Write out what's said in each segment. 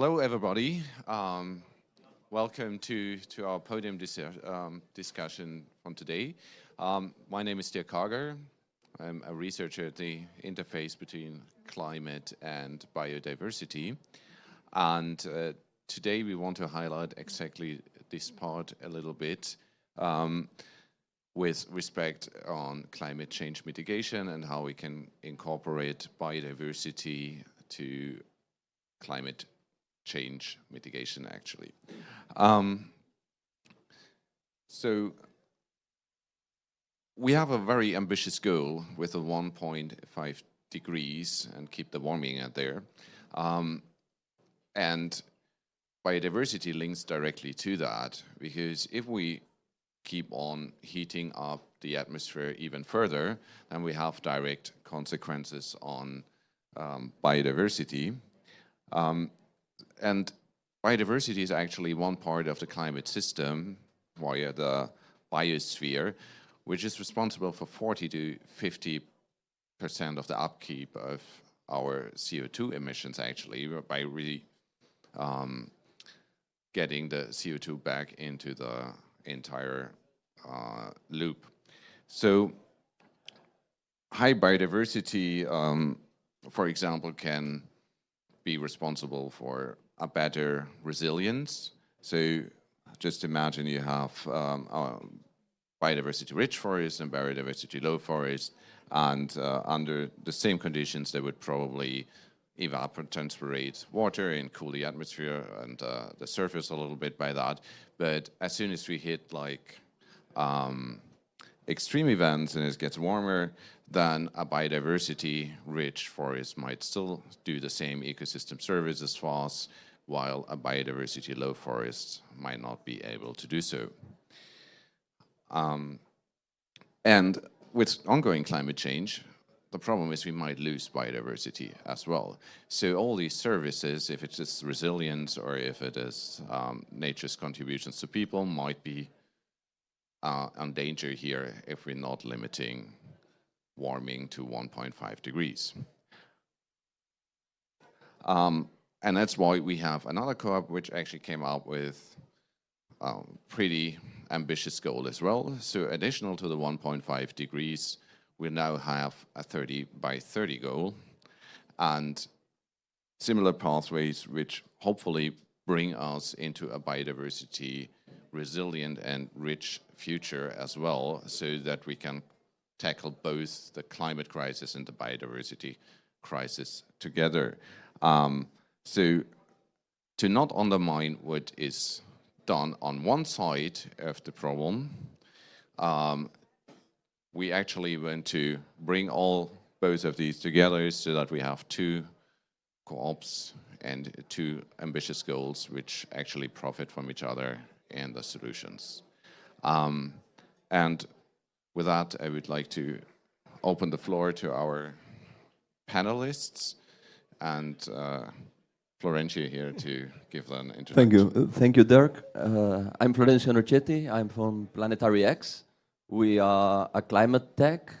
Hello, everybody. Welcome to our podium discussion from today. My name is Dirk Hager. I'm a researcher at the interface between climate and biodiversity. And today we want to highlight exactly this part a little bit with respect on climate change mitigation and how we can incorporate biodiversity to climate change mitigation, actually. So we have a very ambitious goal with a 1.5 degrees and keep the warming at there. And biodiversity links directly to that, because if we keep on heating up the atmosphere even further, then we have direct consequences on biodiversity. And biodiversity is actually one part of the climate system via the biosphere, which is responsible for 40 to 50% of the upkeep of our CO2 emissions, actually, by really getting the CO2 back into the entire loop. So high biodiversity, for example, can be responsible for a better resilience. So just imagine you have biodiversity-rich forest and biodiversity-low forest, and under the same conditions, they would probably evapotranspirate water and cool the atmosphere and the surface a little bit by that. But as soon as we hit like extreme events and it gets warmer, then a biodiversity-rich forest might still do the same ecosystem service as fast, while a biodiversity-low forest might not be able to do so. And with ongoing climate change, the problem is we might lose biodiversity as well. So all these services, if it's just resilience or if it is nature's contributions to people, might be in danger here if we're not limiting warming to 1.5 degrees. And that's why we have another co-op which actually came up with a pretty ambitious goal as well. So additional to the 1.5 degrees, we now have a 30 by 30 goal and similar pathways which hopefully bring us into a biodiversity resilient and rich future as well, so that we can tackle both the climate crisis and the biodiversity crisis together. So to not undermine what is done on one side of the problem, we actually want to bring both of these together so that we have two co-ops and two ambitious goals which actually profit from each other and the solutions. And with that, I would like to open the floor to our panelists, and Florencio here to give an introduction. Thank you, Dirk. I'm Florencio Norchetti. I'm from Planetary X. We are a climate tech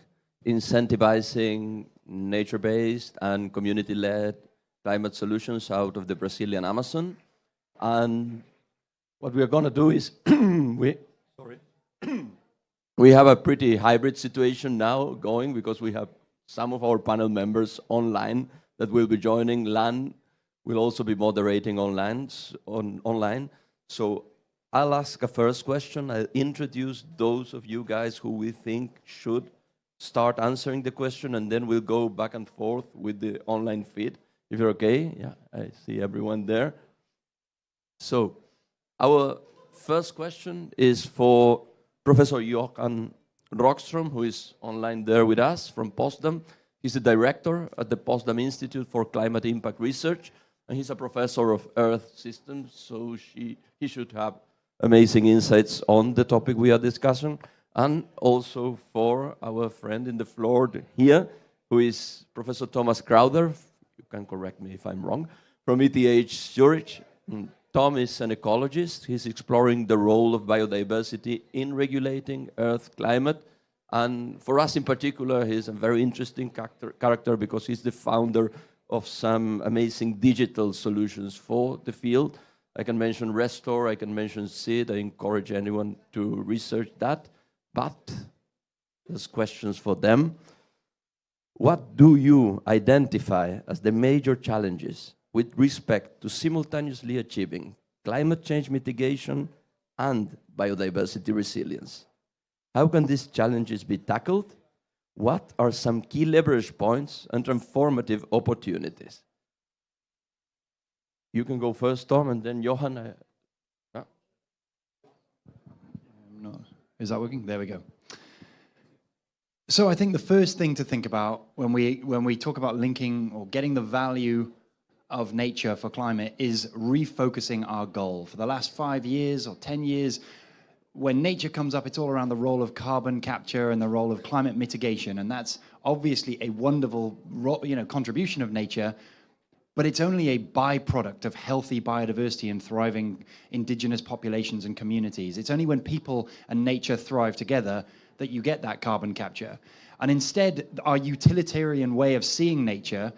incentivizing nature-based and community-led climate solutions out of the Brazilian Amazon. And what we are going to do is we have a pretty hybrid situation now going, because we have some of our panel members online that will be joining. Lan will also be moderating online. So I'll ask a first question. I'll introduce those of you guys who we think should start answering the question, and then we'll go back and forth with the online feed. If you're okay? Yeah, I see everyone there. So our first question is for Professor Johan Rockström, who is online there with us from Potsdam. He's the director at the Potsdam Institute for Climate Impact Research, and he's a professor of Earth systems, so he should have amazing insights on the topic we are discussing. And also for our friend in the floor here, who is Professor Thomas Crowther, you can correct me if I'm wrong, from ETH Zurich. Tom is an ecologist. He's exploring the role of biodiversity in regulating Earth climate. And for us in particular, he's a very interesting character because he's the founder of some amazing digital solutions for the field. I can mention Restore, I can mention SID. I encourage anyone to research that. But there's questions for them. What do you identify as the major challenges with respect to simultaneously achieving climate change mitigation and biodiversity resilience? How can these challenges be tackled? What are some key leverage points and transformative opportunities? You can go first, Tom, and then Johan. No. Is that working? There we go. So I think the first thing to think about when we talk about linking or getting the value of nature for climate is refocusing our goal. For the last 5 years or 10 years, when nature comes up, it's all around the role of carbon capture and the role of climate mitigation, and that's obviously a wonderful contribution of nature, but it's only a byproduct of healthy biodiversity and thriving indigenous populations and communities. It's only when people and nature thrive together that you get that carbon capture. And instead, our utilitarian way of seeing nature,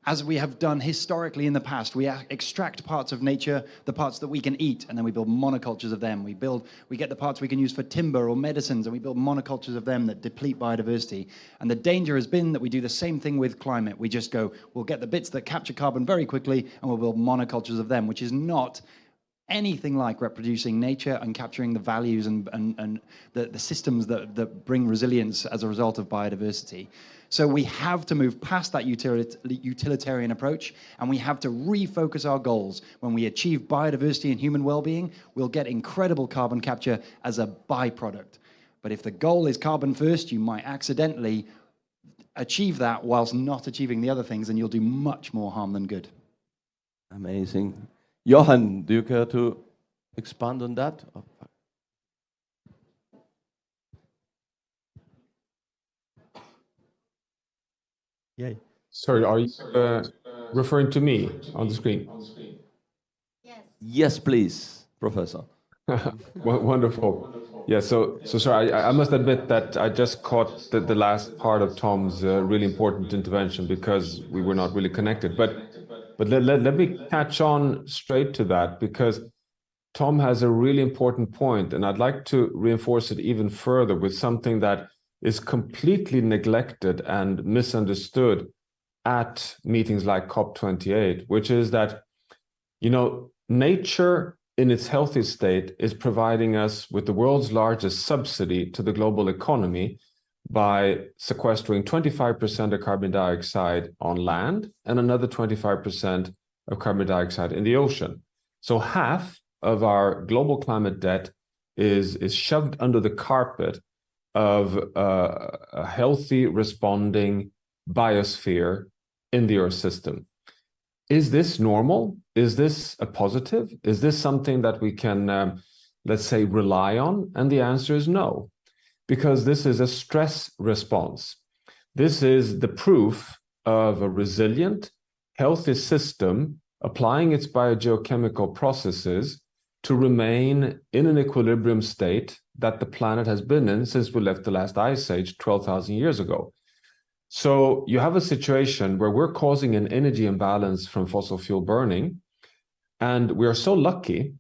as we have done historically in the past, we extract parts of nature, the parts that we can eat, and then we build monocultures of them. We get the parts we can use for timber or medicines, and we build monocultures of them that deplete biodiversity. And the danger has been that we do the same thing with climate. We just go, we'll get the bits that capture carbon very quickly, and we'll build monocultures of them, which is not anything like reproducing nature and capturing the values and the systems that bring resilience as a result of biodiversity. So we have to move past that utilitarian approach, and we have to refocus our goals. When we achieve biodiversity and human well-being, we'll get incredible carbon capture as a byproduct. But if the goal is carbon first, you might accidentally achieve that whilst not achieving the other things, and you'll do much more harm than good. Amazing. Johan, do you care to expand on that? Yeah. Sorry, are you referring to me on the screen? Yes, please, Professor. Wonderful. Yeah, so sorry, I must admit that I just caught the last part of Tom's really important intervention because we were not really connected. But let me catch on straight to that, because Tom has a really important point, and I'd like to reinforce it even further with something that is completely neglected and misunderstood at meetings like COP28, which is that, nature in its healthy state is providing us with the world's largest subsidy to the global economy by sequestering 25% of carbon dioxide on land and another 25% of carbon dioxide in the ocean. So half of our global climate debt is shoved under the carpet of a healthy responding biosphere in the Earth system. Is this normal? Is this a positive? Is this something that we can, let's say, rely on? And the answer is no, because this is a stress response. This is the proof of a resilient, healthy system applying its biogeochemical processes to remain in an equilibrium state that the planet has been in since we left the last ice age 12,000 years ago. So you have a situation where we're causing an energy imbalance from fossil fuel burning, and we are so lucky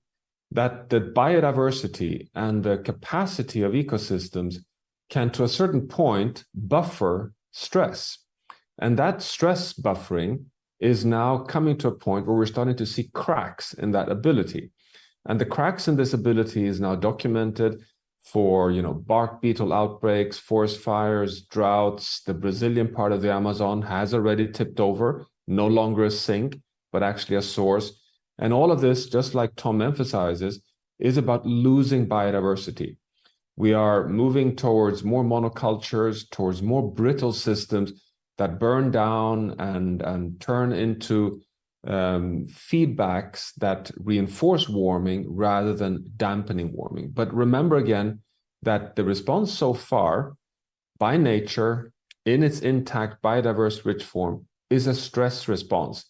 that the biodiversity and the capacity of ecosystems can, to a certain point, buffer stress. And that stress buffering is now coming to a point where we're starting to see cracks in that ability. And the cracks in this ability is now documented for, bark beetle outbreaks, forest fires, droughts. The Brazilian part of the Amazon has already tipped over, no longer a sink, but actually a source. And all of this, just like Tom emphasizes, is about losing biodiversity. We are moving towards more monocultures, towards more brittle systems that burn down and turn into feedbacks that reinforce warming rather than dampening warming. But remember again that the response so far by nature in its intact biodiverse rich form is a stress response.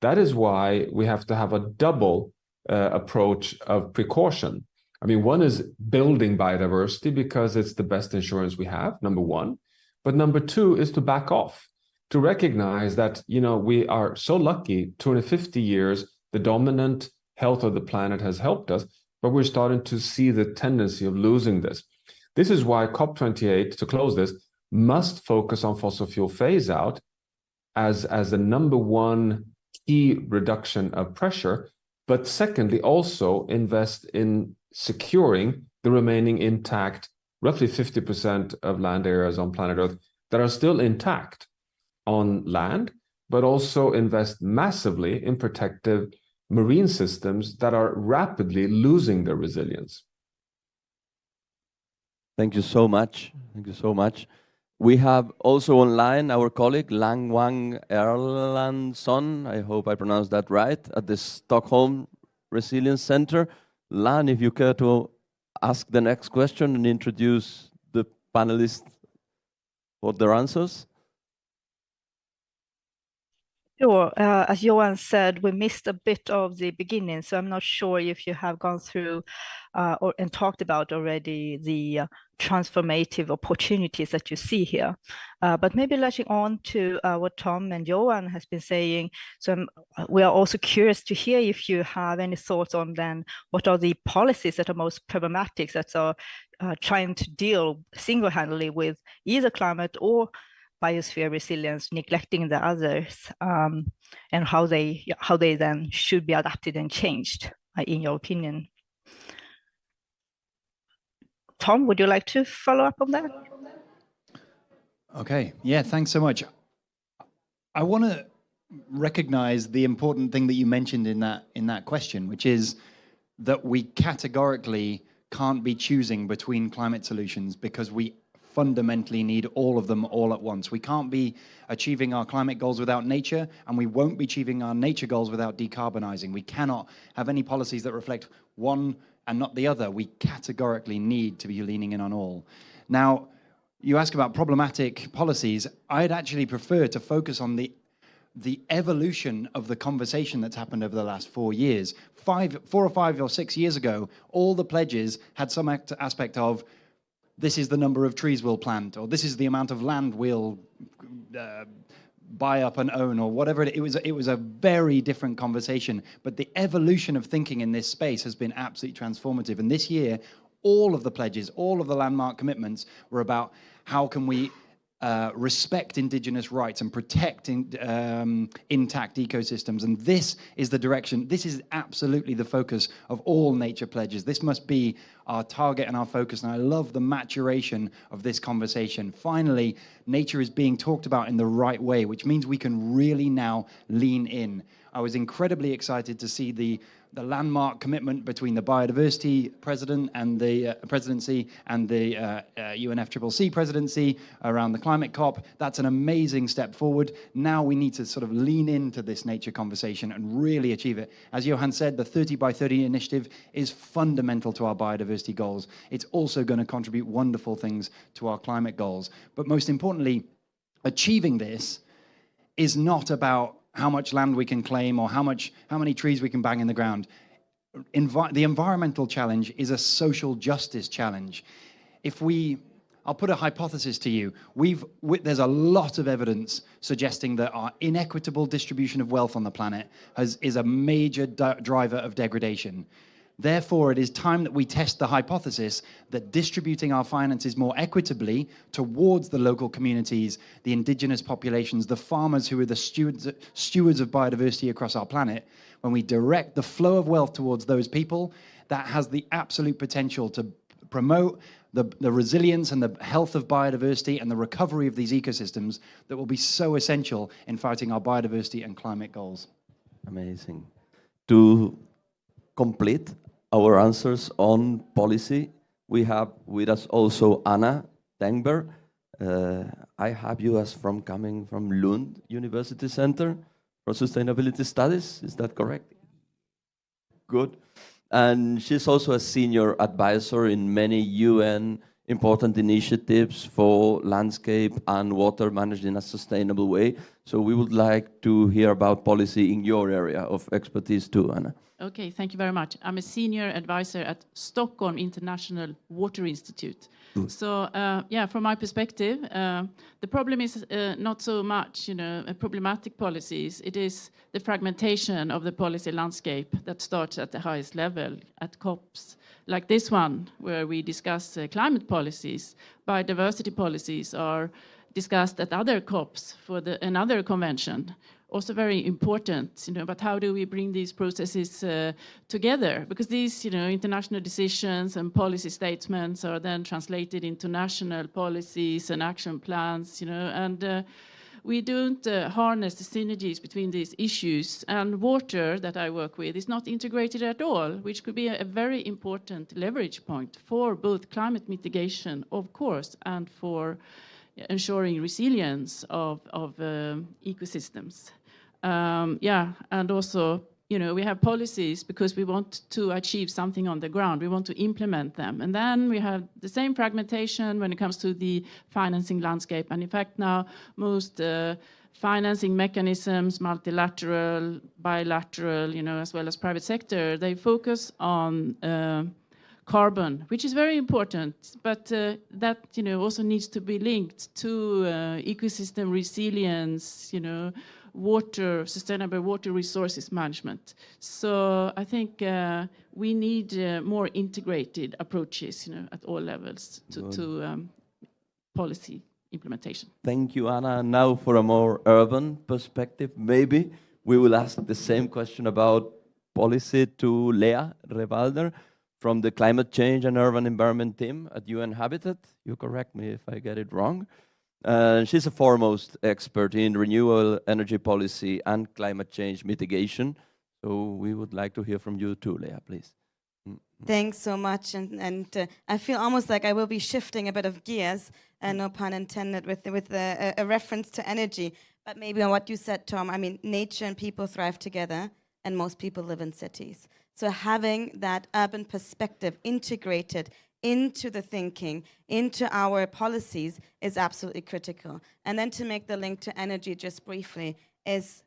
That is why we have to have a double approach of precaution. I mean, one is building biodiversity because it's the best insurance we have, number one. But number two is to back off. to recognize that, we are so lucky. 250 years, the dominant health of the planet has helped us, but we're starting to see the tendency of losing this. This is why COP28, to close this, must focus on fossil fuel phase out as the number one key reduction of pressure, but secondly, also invest in securing the remaining intact, roughly 50% of land areas on planet Earth that are still intact on land, but also invest massively in protective marine systems that are rapidly losing their resilience. Thank you so much. Thank you so much. We have also online our colleague Lang Wang Erlandsson, I hope I pronounced that right, at the Stockholm Resilience Center. Lan, if you care to ask the next question and introduce the panelists for their answers. Sure. As Johan said, we missed a bit of the beginning, so I'm not sure if you have gone through and talked about already the transformative opportunities that you see here. But maybe latching on to what Tom and Johan has been saying, so we are also curious to hear if you have any thoughts on then what are the policies that are most problematic, that are trying to deal single-handedly with either climate or biosphere resilience, neglecting the others, and how they then should be adapted and changed, in your opinion. Tom, would you like to follow up on that? Okay, yeah, thanks so much. I want to recognize the important thing that you mentioned in that question, which is that we categorically can't be choosing between climate solutions because we fundamentally need all of them all at once. We can't be achieving our climate goals without nature, and we won't be achieving our nature goals without decarbonizing. We cannot have any policies that reflect one and not the other. We categorically need to be leaning in on all. Now, you ask about problematic policies. I'd actually prefer to focus on the evolution of the conversation that's happened over the last 4 years. 4 or 5 or 6 years ago, all the pledges had some aspect of this is the number of trees we'll plant, or this is the amount of land we'll buy up and own, or whatever. It was a very different conversation. But the evolution of thinking in this space has been absolutely transformative. And this year, all of the pledges, all of the landmark commitments were about how can we respect indigenous rights and protect intact ecosystems. And this is the direction, this is absolutely the focus of all nature pledges. This must be our target and our focus. And I love the maturation of this conversation. Finally, nature is being talked about in the right way, which means we can really now lean in. I was incredibly excited to see the landmark commitment between the biodiversity president and the presidency and the UNFCCC presidency around the climate COP. That's an amazing step forward. Now we need to sort of lean into this nature conversation and really achieve it. As Johan said, the 30 by 30 initiative is fundamental to our biodiversity goals. It's also going to contribute wonderful things to our climate goals. But most importantly, achieving this is not about how much land we can claim or how many trees we can bang in the ground. The environmental challenge is a social justice challenge. I'll put a hypothesis to you. There's a lot of evidence suggesting that our inequitable distribution of wealth on the planet is a major driver of degradation. Therefore, it is time that we test the hypothesis that distributing our finances more equitably towards the local communities, the indigenous populations, the farmers who are the stewards of biodiversity across our planet, when we direct the flow of wealth towards those people, that has the absolute potential to promote the resilience and the health of biodiversity and the recovery of these ecosystems that will be so essential in fighting our biodiversity and climate goals. Amazing. To complete our answers on policy, we have with us also Anna Tengberg. I have you as coming from Lund University Center for Sustainability Studies. Is that correct? Good. And she's also a senior advisor in many UN important initiatives for landscape and water managed in a sustainable way. So we would like to hear about policy in your area of expertise too, Anna. Okay, thank you very much. I'm a senior advisor at Stockholm International Water Institute. So, from my perspective, the problem is not so much, problematic policies. It is the fragmentation of the policy landscape that starts at the highest level, at COPs, like this one, where we discuss climate policies. Biodiversity policies are discussed at other COPs for another convention. Also very important, but how do we bring these processes together? Because these, international decisions and policy statements are then translated into national policies and action plans, and we don't harness the synergies between these issues. And water that I work with is not integrated at all, which could be a very important leverage point for both climate mitigation, of course, and for ensuring resilience of ecosystems. And also, we have policies because we want to achieve something on the ground. We want to implement them. And then we have the same fragmentation when it comes to the financing landscape. And in fact, now most financing mechanisms, multilateral, bilateral, as well as private sector, they focus on carbon, which is very important, but that also needs to be linked to ecosystem resilience, water, sustainable water resources management. So I think we need more integrated approaches, at all levels to policy implementation. Thank you, Anna. Now for a more urban perspective, maybe we will ask the same question about policy to Lea Revalder from the Climate Change and Urban Environment team at UN Habitat. You correct me if I get it wrong. She's a foremost expert in renewable energy policy and climate change mitigation. So we would like to hear from you too, Lea, please. Thanks so much. And I feel almost like I will be shifting a bit of gears, no pun intended, with a reference to energy. But maybe on what you said, Tom, I mean, nature and people thrive together, and most people live in cities. So having that urban perspective integrated into the thinking, into our policies is absolutely critical. And then to make the link to energy just briefly is,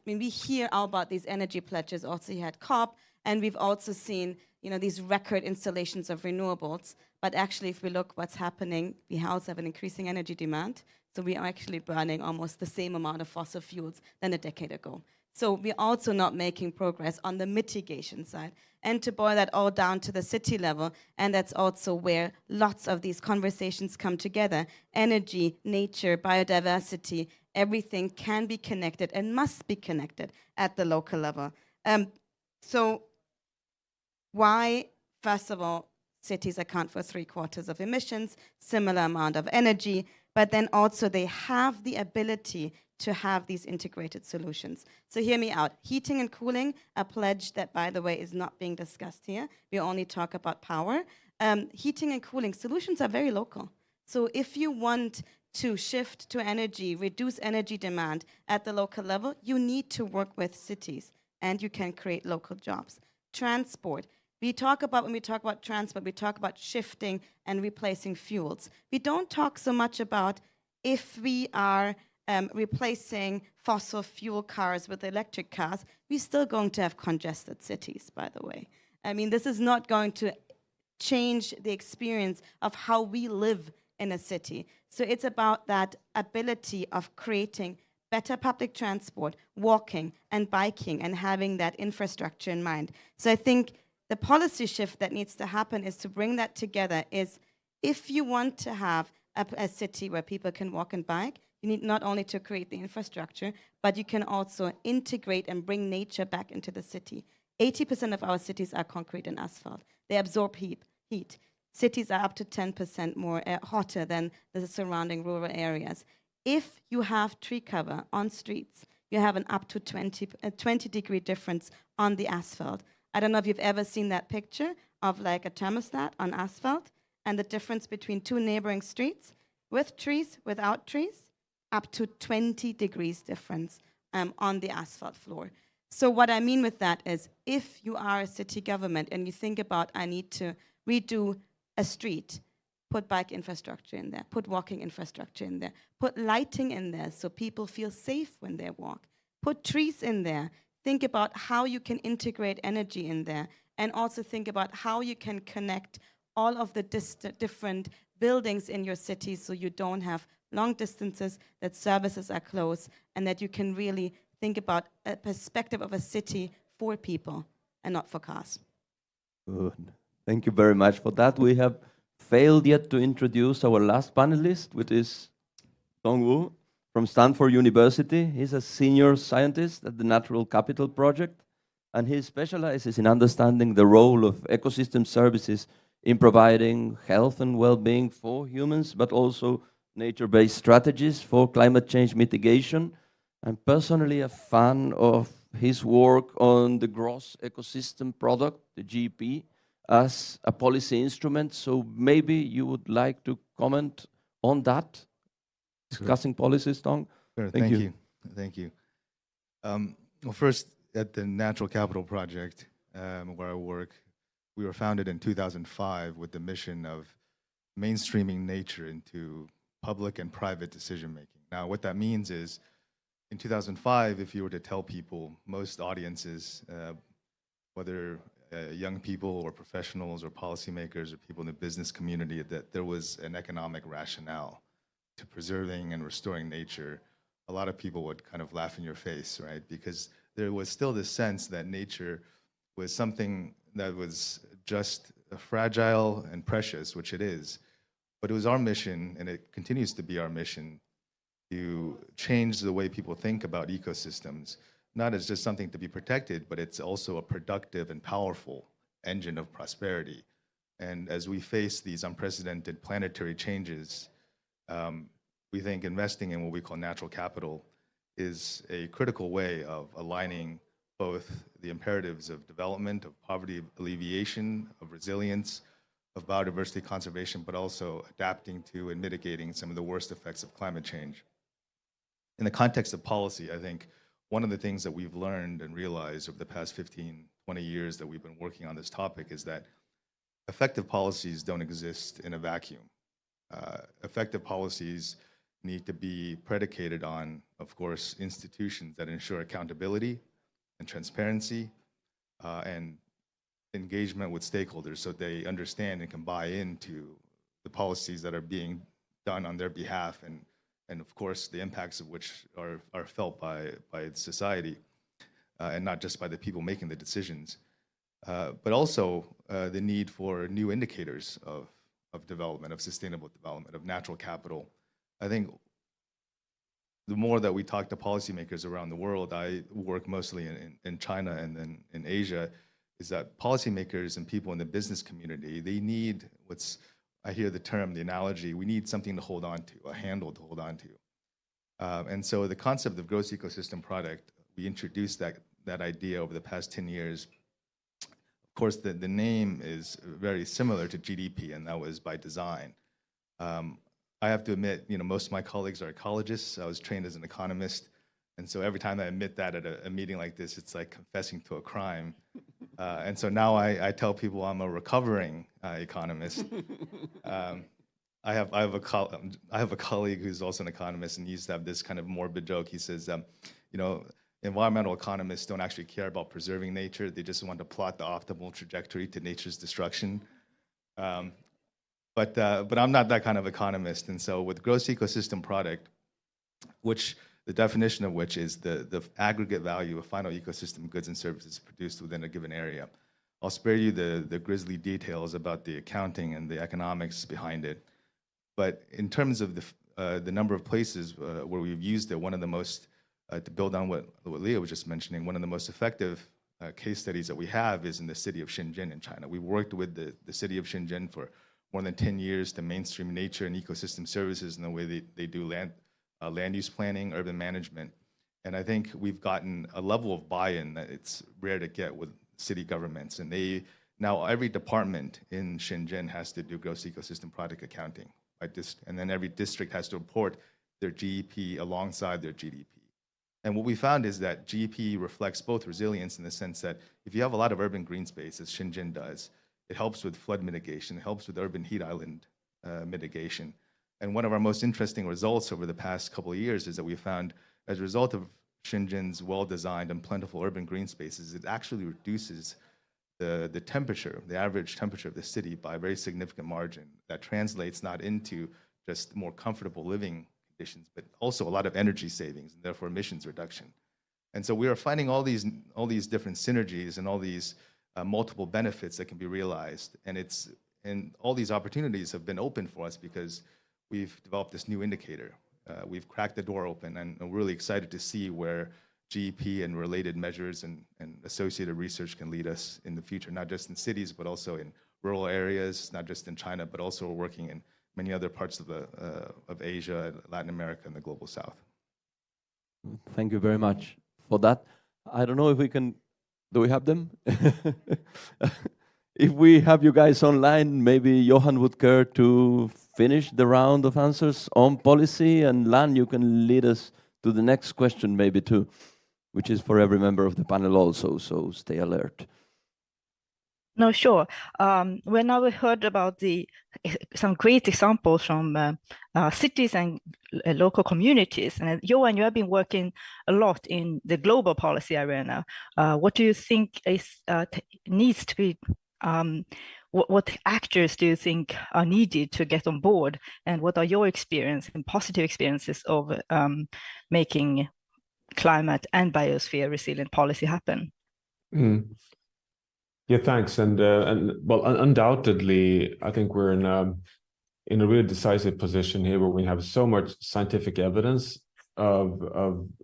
we hear all about these energy pledges also here at COP, and we've also seen, these record installations of renewables. But actually, if we look what's happening, we also have an increasing energy demand. So we are actually burning almost the same amount of fossil fuels than a decade ago. So we're also not making progress on the mitigation side. And to boil that all down to the city level, and that's also where lots of these conversations come together. Energy, nature, biodiversity, everything can be connected and must be connected at the local level. So why, first of all, cities account for 3/4 of emissions, similar amount of energy, but then also they have the ability to have these integrated solutions. So hear me out. Heating and cooling, a pledge that, by the way, is not being discussed here. We only talk about power. Heating and cooling solutions are very local. So if you want to shift to energy, reduce energy demand at the local level, you need to work with cities, and you can create local jobs. Transport. When we talk about transport, we talk about shifting and replacing fuels. We don't talk so much about if we are replacing fossil fuel cars with electric cars, we're still going to have congested cities, by the way. I mean, this is not going to change the experience of how we live in a city. So it's about that ability of creating better public transport, walking and biking, and having that infrastructure in mind. So I think the policy shift that needs to happen is to bring that together. Is if you want to have a city where people can walk and bike, you need not only to create the infrastructure, but you can also integrate and bring nature back into the city. 80% of our cities are concrete and asphalt. They absorb heat. Cities are up to 10% more hotter than the surrounding rural areas. If you have tree cover on streets, you have an up to 20-degree difference on the asphalt. I don't know if you've ever seen that picture of like a thermostat on asphalt and the difference between two neighboring streets with trees, without trees, up to 20 degrees difference on the asphalt floor. So what I mean with that is if you are a city government and you think about, I need to redo a street, put bike infrastructure in there, put walking infrastructure in there, put lighting in there so people feel safe when they walk, put trees in there. Think about how you can integrate energy in there, and also think about how you can connect all of the different buildings in your city so you don't have long distances, that services are close, and that you can really think about a perspective of a city for people and not for cars. Good. Thank you very much for that. We have failed yet to introduce our last panelist, which is Dongwoo from Stanford University. He's a senior scientist at the Natural Capital Project, and he specializes in understanding the role of ecosystem services in providing health and well-being for humans, but also nature-based strategies for climate change mitigation. I'm personally a fan of his work on the gross ecosystem product, the GEP, as a policy instrument. So maybe you would like to comment on that, discussing policies, Dong? Sure, thank you. Thank you. Well, first, at the Natural Capital Project, where I work, we were founded in 2005 with the mission of mainstreaming nature into public and private decision making. Now, what that means is, in 2005, if you were to tell people, most audiences, whether young people or professionals or policymakers or people in the business community, that there was an economic rationale to preserving and restoring nature, a lot of people would kind of laugh in your face, right? Because there was still this sense that nature was something that was just fragile and precious, which it is. But it was our mission, and it continues to be our mission, to change the way people think about ecosystems, not as just something to be protected, but it's also a productive and powerful engine of prosperity. And as we face these unprecedented planetary changes, we think investing in what we call natural capital is a critical way of aligning both the imperatives of development, of poverty alleviation, of resilience, of biodiversity conservation, but also adapting to and mitigating some of the worst effects of climate change. In the context of policy, I think one of the things that we've learned and realized over the past 15, 20 years that we've been working on this topic is that effective policies don't exist in a vacuum. Effective policies need to be predicated on, of course, institutions that ensure accountability and transparency and engagement with stakeholders so they understand and can buy into the policies that are being done on their behalf, and of course, the impacts of which are felt by society and not just by the people making the decisions. But also the need for new indicators of development, of sustainable development, of natural capital. I think the more that we talk to policymakers around the world, I work mostly in China and then in Asia, is that policymakers and people in the business community, they need I hear the term, the analogy, we need something to hold on to, a handle to hold on to. And so the concept of gross ecosystem product, we introduced that idea over the past 10 years. Of course, the name is very similar to GDP, and that was by design. I have to admit, most of my colleagues are ecologists. I was trained as an economist. And so every time I admit that at a meeting like this, it's like confessing to a crime. And so now I tell people I'm a recovering economist. I have a colleague who's also an economist, and he used to have this kind of morbid joke. He says, environmental economists don't actually care about preserving nature. They just want to plot the optimal trajectory to nature's destruction. But I'm not that kind of economist. And so with gross ecosystem product, which the definition of which is the aggregate value of final ecosystem goods and services produced within a given area. I'll spare you the grisly details about the accounting and the economics behind it. But in terms of the number of places where we've used it, one of the most, to build on what Leah was just mentioning, one of the most effective case studies that we have is in the city of Shenzhen in China. We've worked with the city of Shenzhen for more than 10 years to mainstream nature and ecosystem services in the way they do land use planning, urban management. And I think we've gotten a level of buy-in that it's rare to get with city governments. And now every department in Shenzhen has to do gross ecosystem product accounting. And then every district has to report their GEP alongside their GDP. And what we found is that GEP reflects both resilience in the sense that if you have a lot of urban green space, as Shenzhen does, it helps with flood mitigation, it helps with urban heat island mitigation. And one of our most interesting results over the past couple of years is that we found, as a result of Shenzhen's well-designed and plentiful urban green spaces, it actually reduces the temperature, the average temperature of the city by a very significant margin. That translates not into just more comfortable living conditions, but also a lot of energy savings and therefore emissions reduction. And so we are finding all these different synergies and all these multiple benefits that can be realized. And all these opportunities have been open for us because we've developed this new indicator. We've cracked the door open, and we're really excited to see where GEP and related measures and associated research can lead us in the future, not just in cities, but also in rural areas, not just in China, but also working in many other parts of Asia, Latin America, and the global South. Thank you very much for that. I don't know if we can, do we have them? If we have you guys online, maybe Johan would care to finish the round of answers on policy, and Lan, you can lead us to the next question maybe too, which is for every member of the panel also, so stay alert. No, sure. When I heard about some great examples from cities and local communities, and Johan, you have been working a lot in the global policy arena. What do you think needs to be? What actors do you think are needed to get on board, and what are your experience and positive experiences of making climate and biosphere resilient policy happen? Yeah, thanks. And well, undoubtedly, I think we're in a really decisive position here where we have so much scientific evidence of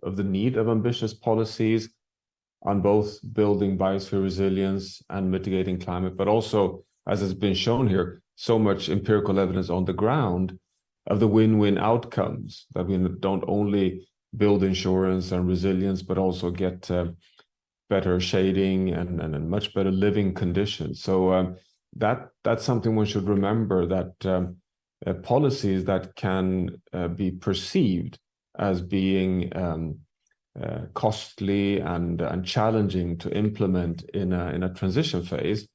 the need of ambitious policies on both building biosphere resilience and mitigating climate, but also, as has been shown here, so much empirical evidence on the ground of the win-win outcomes, that we don't only build insurance and resilience, but also get better shading and much better living conditions. So that's something one should remember, that policies that can be perceived as being costly and challenging to implement in a transition phase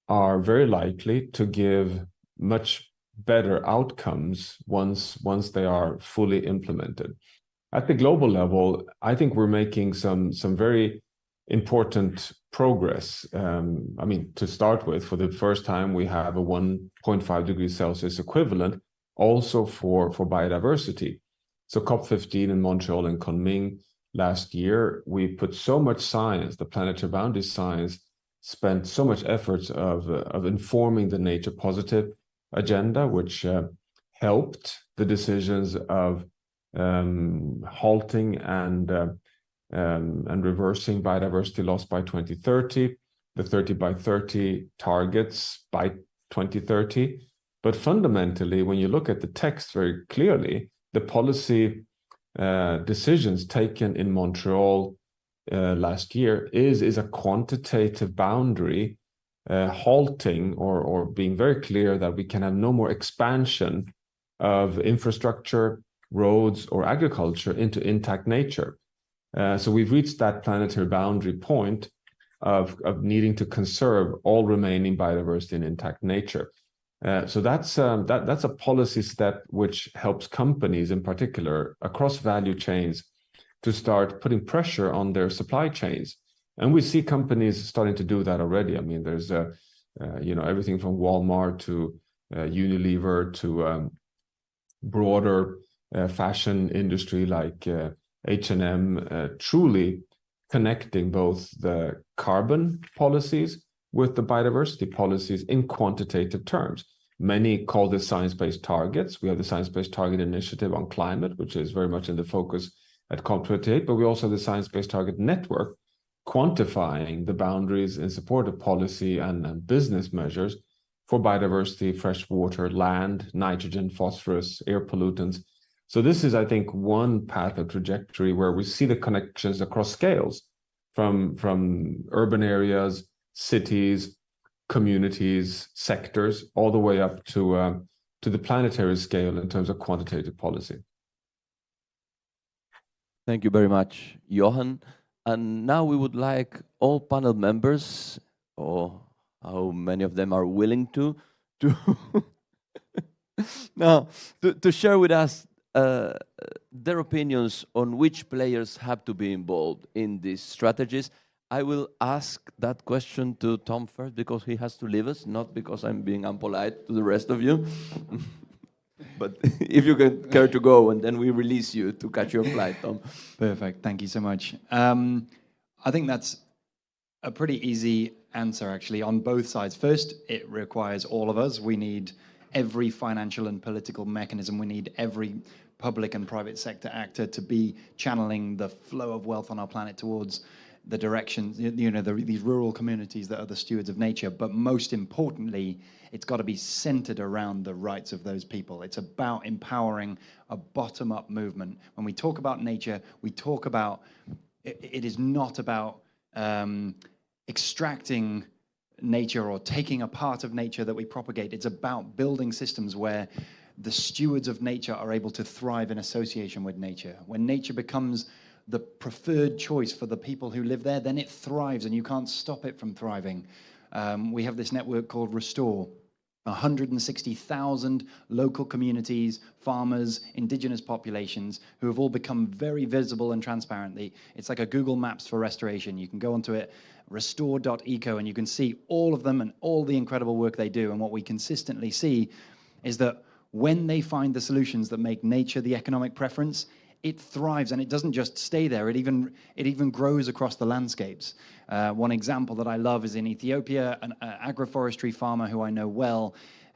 are very likely to give much better outcomes once they are fully implemented. At the global level, I think we're making some very important progress. I mean, to start with, for the first time, we have a 1.5 degrees Celsius equivalent also for biodiversity. So COP15 in Montreal and Kunming last year, we put so much science, the planetary boundary science, spent so much efforts of informing the nature positive agenda, which helped the decisions of halting and reversing biodiversity loss by 2030, the 30 by 30 targets by 2030. But fundamentally, when you look at the text very clearly, the policy decisions taken in Montreal last year is a quantitative boundary, halting or being very clear that we can have no more expansion of infrastructure, roads, or agriculture into intact nature. So we've reached that planetary boundary point of needing to conserve all remaining biodiversity in intact nature. So that's a policy step which helps companies in particular across value chains to start putting pressure on their supply chains. And we see companies starting to do that already. I mean, there's everything from Walmart to Unilever to broader fashion industry like H&M, truly connecting both the carbon policies with the biodiversity policies in quantitative terms. Many call this science-based targets. We have the Science-Based Target Initiative on climate, which is very much in the focus at COP28, but we also have the Science-Based Target Network, quantifying the boundaries in support of policy and business measures for biodiversity, fresh water, land, nitrogen, phosphorus, air pollutants. So this is, I think, one path of trajectory where we see the connections across scales from urban areas, cities, communities, sectors, all the way up to the planetary scale in terms of quantitative policy. Thank you very much, Johan. And now we would like all panel members, or how many of them are willing to Now, to share with us their opinions on which players have to be involved in these strategies, I will ask that question to Tom first because he has to leave us, not because I'm being unpolite to the rest of you. But if you can care to go, and then we release you to catch your flight, Tom. Perfect. Thank you so much. I think that's a pretty easy answer, actually, on both sides. First, it requires all of us. We need every financial and political mechanism. We need every public and private sector actor to be channeling the flow of wealth on our planet towards the directions, these rural communities that are the stewards of nature. But most importantly, it's got to be centered around the rights of those people. It's about empowering a bottom-up movement. When we talk about nature, we talk about, it is not about extracting nature or taking a part of nature that we propagate. It's about building systems where the stewards of nature are able to thrive in association with nature. When nature becomes the preferred choice for the people who live there, then it thrives and you can't stop it from thriving. We have this network called Restore. 160,000 local communities, farmers, indigenous populations who have all become very visible and transparent. It's like a Google Maps for restoration. You can go onto it, restore.eco, and you can see all of them and all the incredible work they do. And what we consistently see is that when they find the solutions that make nature the economic preference, it thrives, and it doesn't just stay there. It even grows across the landscapes. One example that I love is in Ethiopia. An agroforestry farmer who I know well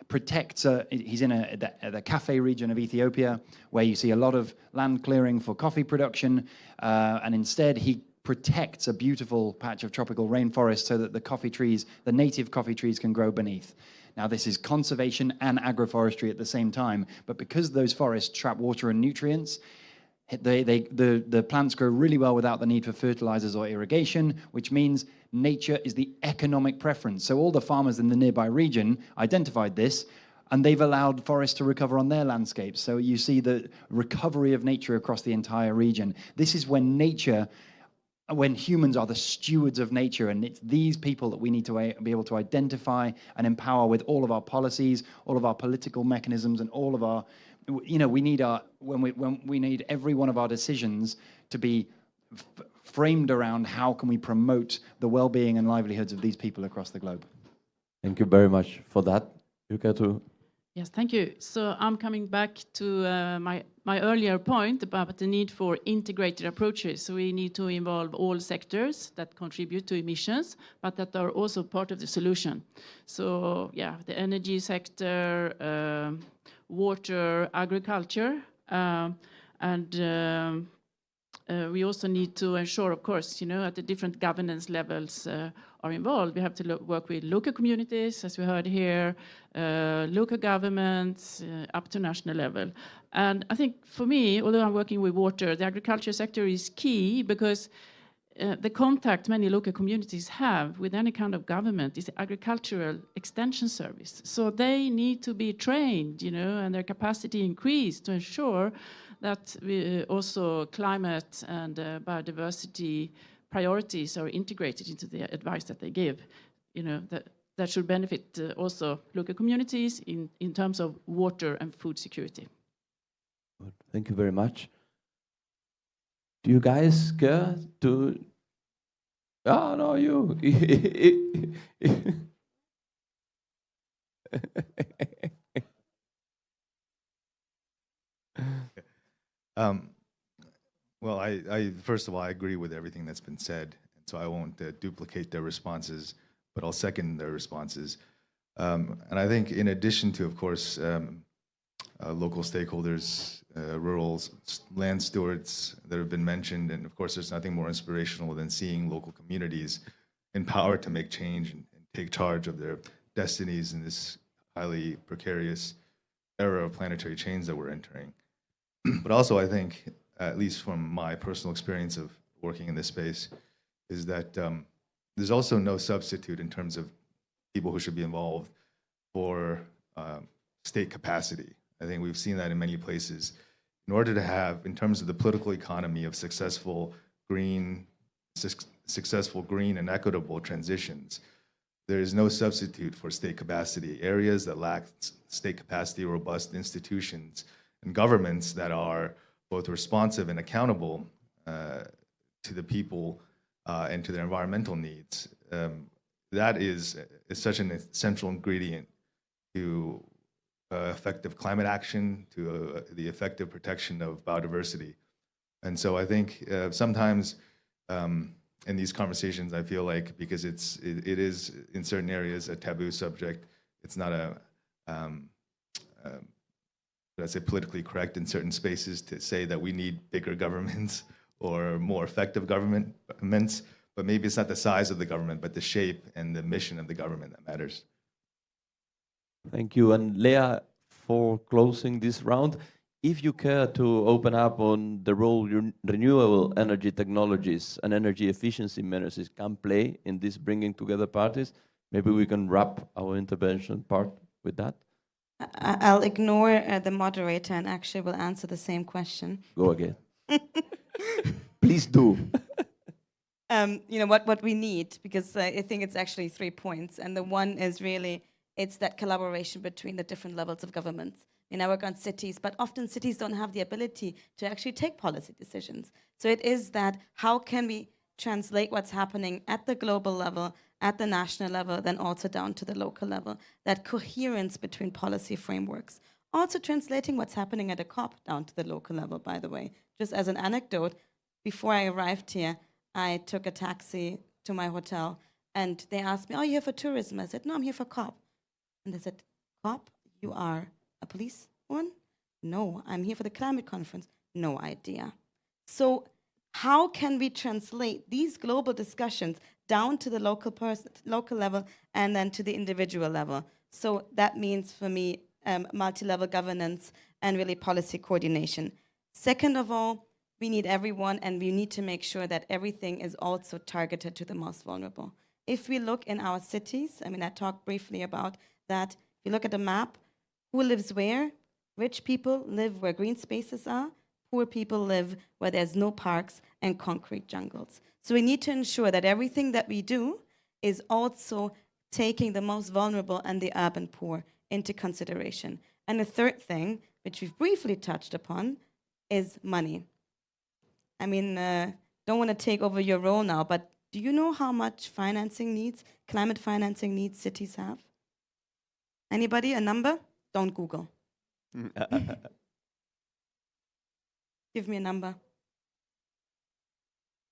protects. He's in the Cafe region of Ethiopia, where you see a lot of land clearing for coffee production, and instead he protects a beautiful patch of tropical rainforest so that the native coffee trees, can grow beneath. Now, this is conservation and agroforestry at the same time, but because those forests trap water and nutrients, the plants grow really well without the need for fertilizers or irrigation, which means nature is the economic preference. So all the farmers in the nearby region identified this, and they've allowed forests to recover on their landscapes. So you see the recovery of nature across the entire region. This is when humans are the stewards of nature, and it's these people that we need to be able to identify and empower with all of our policies, all of our political mechanisms, and all of our, we need every one of our decisions to be framed around how can we promote the well-being and livelihoods of these people across the globe. Thank you very much for that. You care to? Yes, thank you. So I'm coming back to my earlier point about the need for integrated approaches. So we need to involve all sectors that contribute to emissions, but that are also part of the solution. So yeah, the energy sector, water, agriculture, and we also need to ensure, of course, at the different governance levels are involved. We have to work with local communities, as we heard here, local governments, up to national level. And I think for me, although I'm working with water, the agriculture sector is key because the contact many local communities have with any kind of government is the agricultural extension service. So they need to be trained, and their capacity increased to ensure that also climate and biodiversity priorities are integrated into the advice that they give. That should benefit also local communities in terms of water and food security. Good. Thank you very much. Do you guys care to? Oh, no, you. Well, I first of all, I agree with everything that's been said, and so I won't duplicate their responses, but I'll second their responses. And I think in addition to, of course, local stakeholders, rural land stewards that have been mentioned, and of course, there's nothing more inspirational than seeing local communities empowered to make change and take charge of their destinies in this highly precarious era of planetary change that we're entering. But also, I think, at least from my personal experience of working in this space, is that there's also no substitute in terms of people who should be involved for state capacity. I think we've seen that in many places. In order to have, in terms of the political economy of successful green and equitable transitions, there is no substitute for state capacity. Areas that lack state capacity, robust institutions, and governments that are both responsive and accountable to the people and to their environmental needs. That is such an essential ingredient to effective climate action, to the effective protection of biodiversity. And so I think sometimes in these conversations, I feel like because it is in certain areas a taboo subject, it's not let's say politically correct in certain spaces to say that we need bigger governments or more effective governments, but maybe it's not the size of the government, but the shape and the mission of the government that matters. Thank you. And Leah, for closing this round, if you care to open up on the role renewable energy technologies and energy efficiency measures can play in this bringing together parties, maybe we can wrap our intervention part with that. I'll ignore the moderator and actually will answer the same question. Go again. Please do. What we need, because I think it's actually 3 points. And the one is really, it's that collaboration between the different levels of governments. I work on cities, but often cities don't have the ability to actually take policy decisions. So it is that, how can we translate what's happening at the global level, at the national level, then also down to the local level, that coherence between policy frameworks. Also translating what's happening at a COP down to the local level, by the way. Just as an anecdote, before I arrived here, I took a taxi to my hotel, and they asked me, "Oh, you're here for tourism?" I said, "No, I'm here for COP." And they said, "COP? You are a police one?" "No, I'm here for the climate conference." No idea. So how can we translate these global discussions down to the local level and then to the individual level? So that means for me, multi-level governance and really policy coordination. Second of all, we need everyone, and we need to make sure that everything is also targeted to the most vulnerable. If we look in our cities, I talked briefly about that. If you look at the map, who lives where? Rich people live where green spaces are. Poor people live where there's no parks and concrete jungles. So we need to ensure that everything that we do is also taking the most vulnerable and the urban poor into consideration. And the third thing, which we've briefly touched upon, is money. Don't want to take over your role now, but do you know how much climate financing needs cities have? Anybody, a number? Don't Google. Give me a number.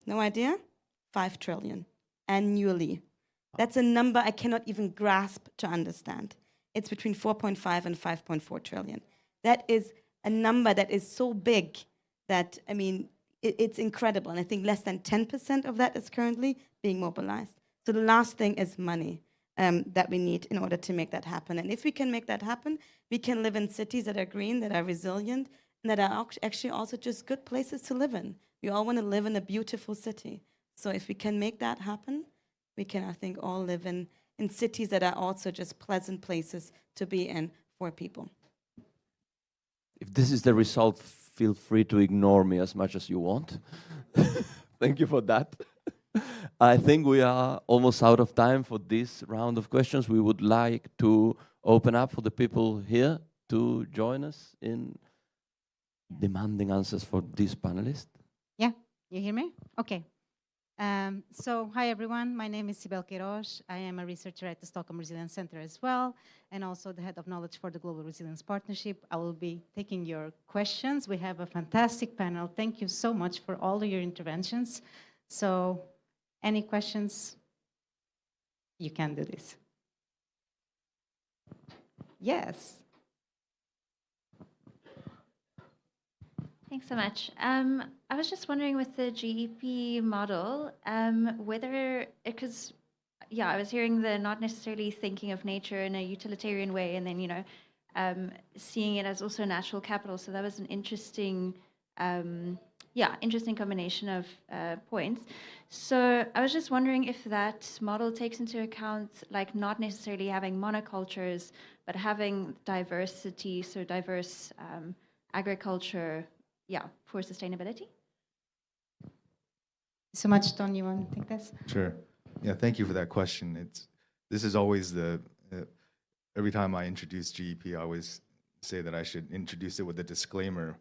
No idea? 5 trillion annually. That's a number I cannot even grasp to understand. It's between 4.5 and 5.4 trillion. That is a number that is so big that, it's incredible. And I think less than 10% of that is currently being mobilized. So the last thing is money that we need in order to make that happen. And if we can make that happen, we can live in cities that are green, that are resilient, and that are actually also just good places to live in. We all want to live in a beautiful city. So if we can make that happen, we can, I think, all live in cities that are also just pleasant places to be in for people. If this is the result, feel free to ignore me as much as you want. Thank you for that. I think we are almost out of time for this round of questions. We would like to open up for the people here to join us in demanding answers for this panelist. Yeah, you hear me? Okay. So, hi everyone, my name is Sibel Queiroz. I am a researcher at the Stockholm Resilience Center as well, and also the head of knowledge for the Global Resilience Partnership. I will be taking your questions. We have a fantastic panel. Thank you so much for all of your interventions. So, any questions? You can do this. Yes. Thanks so much. I was just wondering with the GEP model, whether, because, I was hearing the not necessarily thinking of nature in a utilitarian way, and then, seeing it as also natural capital. So that was an interesting, interesting combination of points. So I was just wondering if that model takes into account, like, not necessarily having monocultures, but having diversity, so diverse agriculture, for sustainability. So much, Don, you want to take this? Sure. Yeah, thank you for that question. this is always every time I introduce GEP, I always say that I should introduce it with a disclaimer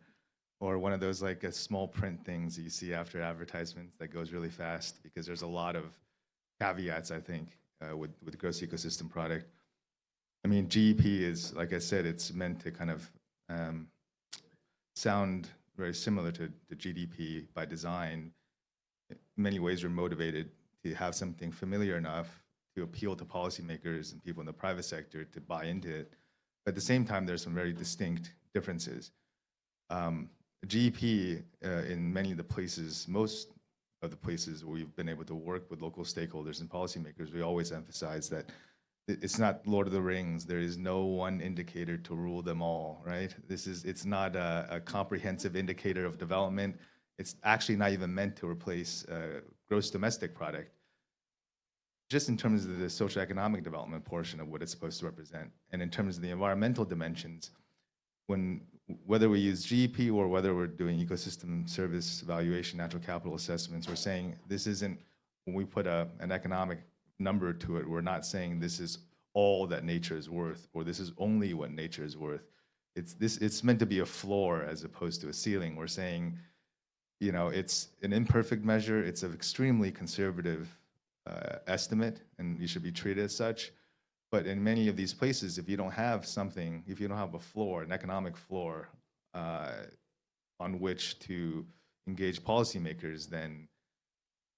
or one of those like a small print things that you see after advertisements that goes really fast, because there's a lot of caveats, I think, with gross ecosystem product. I mean, GEP is, like I said, it's meant to kind of sound very similar to the GDP by design. In many ways, we're motivated to have something familiar enough to appeal to policymakers and people in the private sector to buy into it. But at the same time, there's some very distinct differences. GEP, in many of the places, most of the places where we've been able to work with local stakeholders and policymakers, we always emphasize that it's not Lord of the Rings. There is no one indicator to rule them all, right? It's not a comprehensive indicator of development. It's actually not even meant to replace gross domestic product, just in terms of the socioeconomic development portion of what it's supposed to represent. And in terms of the environmental dimensions, whether we use GEP or whether we're doing ecosystem service evaluation, natural capital assessments, we're saying this isn't, when we put an economic number to it, we're not saying this is all that nature is worth, or this is only what nature is worth. It's meant to be a floor as opposed to a ceiling. We're saying, you know, it's an imperfect measure. It's an extremely conservative estimate, and you should be treated as such. But in many of these places, if you don't have something, if you don't have a floor, an economic floor on which to engage policymakers, then,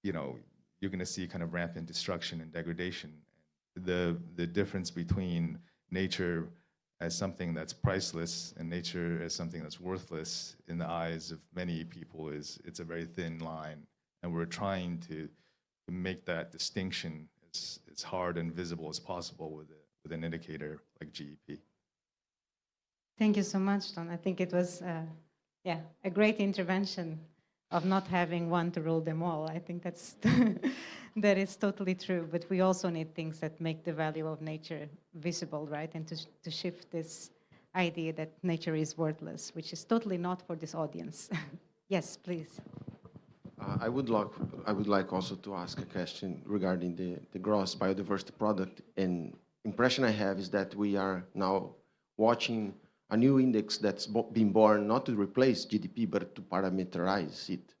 you know, you're going to see kind of rampant destruction and degradation. The difference between nature as something that's priceless and nature as something that's worthless in the eyes of many people it's a very thin line, and we're trying to make that distinction as hard and visible as possible with an indicator like GEP. Thank you so much, Don. I think it was a great intervention of not having one to rule them all. I think that is totally true. But we also need things that make the value of nature visible, right? And to shift this idea that nature is worthless, which is totally not for this audience. Yes, please. I would like also to ask a question regarding the gross biodiversity product. And impression I have is that we are now watching a new index that's been born not to replace GDP, but to parameterize it,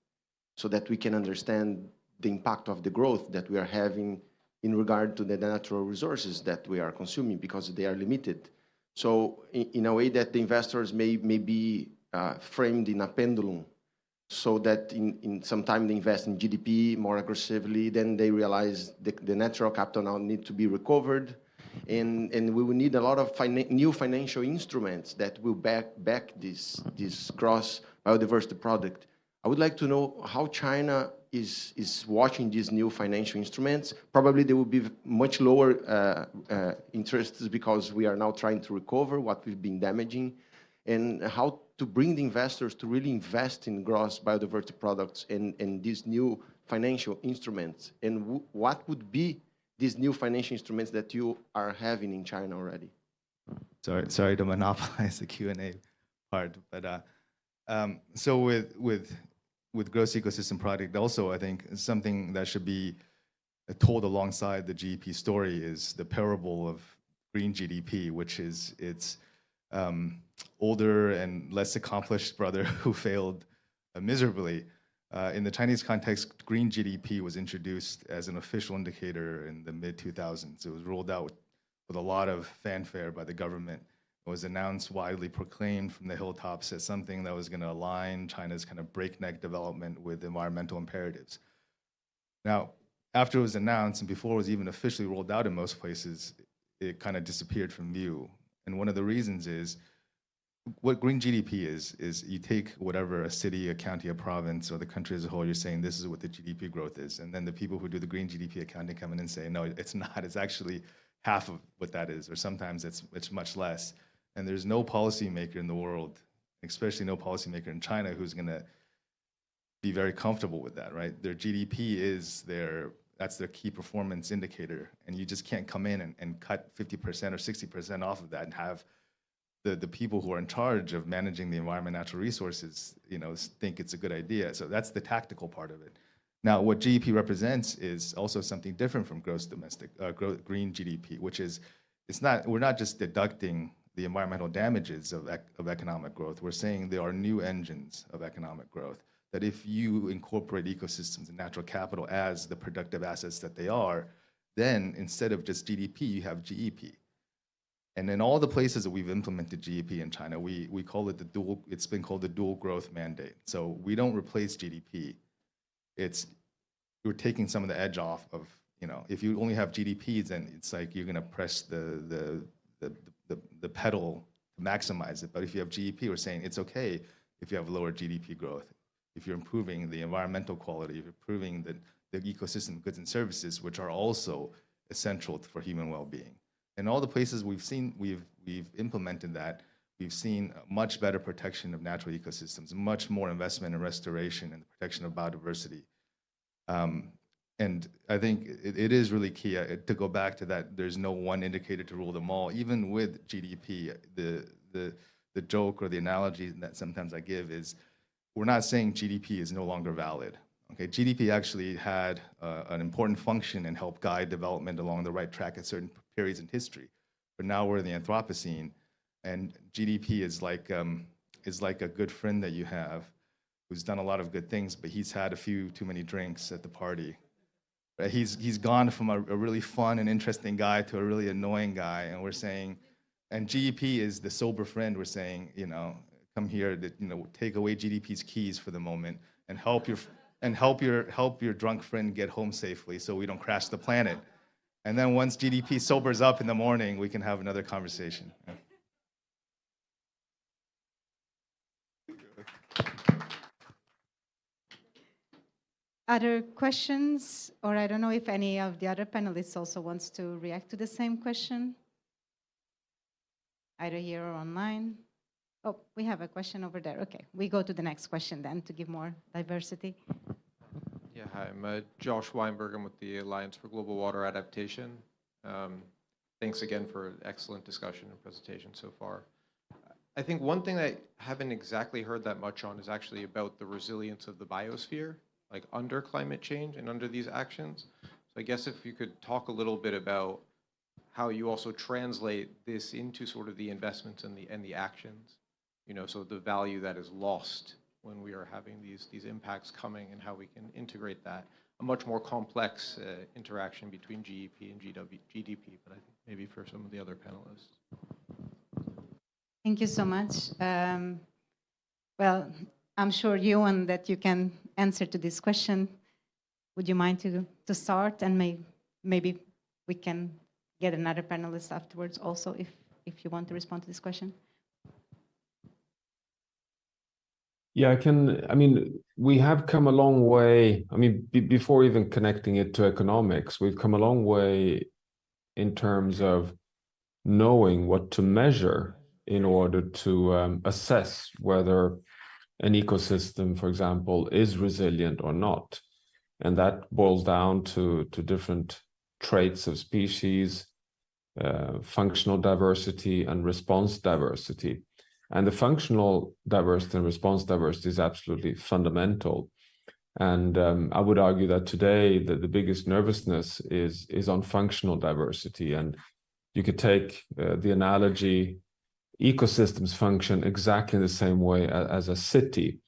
so that we can understand the impact of the growth that we are having in regard to the natural resources that we are consuming, because they are limited. So in a way that the investors may be framed in a pendulum, so that in some time they invest in GDP more aggressively, then they realize the natural capital now need to be recovered, and we will need a lot of new financial instruments that will back this gross biodiversity product. I would like to know how China is watching these new financial instruments. Probably there will be much lower interests, because we are now trying to recover what we've been damaging, and how to bring the investors to really invest in gross biodiversity products and these new financial instruments, and what would be these new financial instruments that you are having in China already. Sorry to monopolize the Q&A part, but so with gross ecosystem product, also I think something that should be told alongside the GEP story is the parable of green GDP, which is its older and less accomplished brother who failed miserably. In the Chinese context, green GDP was introduced as an official indicator in the mid-2000s. It was rolled out with a lot of fanfare by the government. It was announced, widely proclaimed from the hilltops as something that was going to align China's kind of breakneck development with environmental imperatives. Now, after it was announced and before it was even officially rolled out in most places, it kind of disappeared from view. And one of the reasons is, what green GDP is you take whatever a city, a county, a province, or the country as a whole, you're saying this is what the GDP growth is. And then the people who do the green GDP accounting come in and say, no, it's not. It's actually half of what that is, or sometimes it's much less. And there's no policymaker in the world, especially no policymaker in China, who's going to be very comfortable with that, right? Their GDP is that's their key performance indicator. And you just can't come in and cut 50% or 60% off of that and have the people who are in charge of managing the environment, natural resources, think it's a good idea. So that's the tactical part of it. Now, what GDP represents is also something different from gross domestic, green GDP, which is, we're not just deducting the environmental damages of economic growth. We're saying there are new engines of economic growth, that if you incorporate ecosystems and natural capital as the productive assets that they are, then instead of just GDP, you have GEP. And in all the places that we've implemented GEP in China, we call it it's been called the dual growth mandate. So we don't replace GDP. We're taking some of the edge off of, if you only have GDPs, then it's like you're gonna press the pedal to maximize it. But if you have GEP, we're saying it's okay if you have lower GDP growth, if you're improving the environmental quality, if you're improving the ecosystem goods and services, which are also essential for human well-being. In all the places we've implemented that, we've seen much better protection of natural ecosystems, much more investment in restoration and the protection of biodiversity. And I think it is really key to go back to that. There's no one indicator to rule them all. Even with GDP, the joke or the analogy that sometimes I give is, we're not saying GDP is no longer valid. Okay, GDP actually had an important function and helped guide development along the right track at certain periods in history. But now we're in the Anthropocene, and GDP is like a good friend that you have who's done a lot of good things, but he's had a few too many drinks at the party. Right? He's gone from a really fun and interesting guy to a really annoying guy, and we're saying, and GDP is the sober friend. We're saying, come here, take away GDP's keys for the moment and help your drunk friend get home safely so we don't crash the planet. And then once GDP sobers up in the morning, we can have another conversation. Yeah. Other questions? Or I don't know if any of the other panelists also wants to react to the same question, either here or online. Oh, we have a question over there. Okay, we go to the next question then to give more diversity. Yeah, hi, I'm Josh Weinberg. I'm with the Alliance for Global Water Adaptation. Thanks again for an excellent discussion and presentation so far. I think one thing that I haven't exactly heard that much on is actually about the resilience of the biosphere, like under climate change and under these actions. So I guess if you could talk a little bit about how you also translate this into sort of the investments and the actions, so the value that is lost when we are having these impacts coming, and how we can integrate that. A much more complex interaction between GEP and GDP, but I think maybe for some of the other panelists. Thank you so much. Well, I'm sure, Johan, that you can answer to this question. Would you mind to start, and maybe we can get another panelist afterwards also if you want to respond to this question? Yeah, we have come a long way. Before even connecting it to economics, we've come a long way in terms of knowing what to measure in order to assess whether an ecosystem, for example, is resilient or not. And that boils down to different traits of species, functional diversity and response diversity. And the functional diversity and response diversity is absolutely fundamental. And I would argue that today the biggest nervousness is on functional diversity. And you could take the analogy, ecosystems function exactly the same way as a city.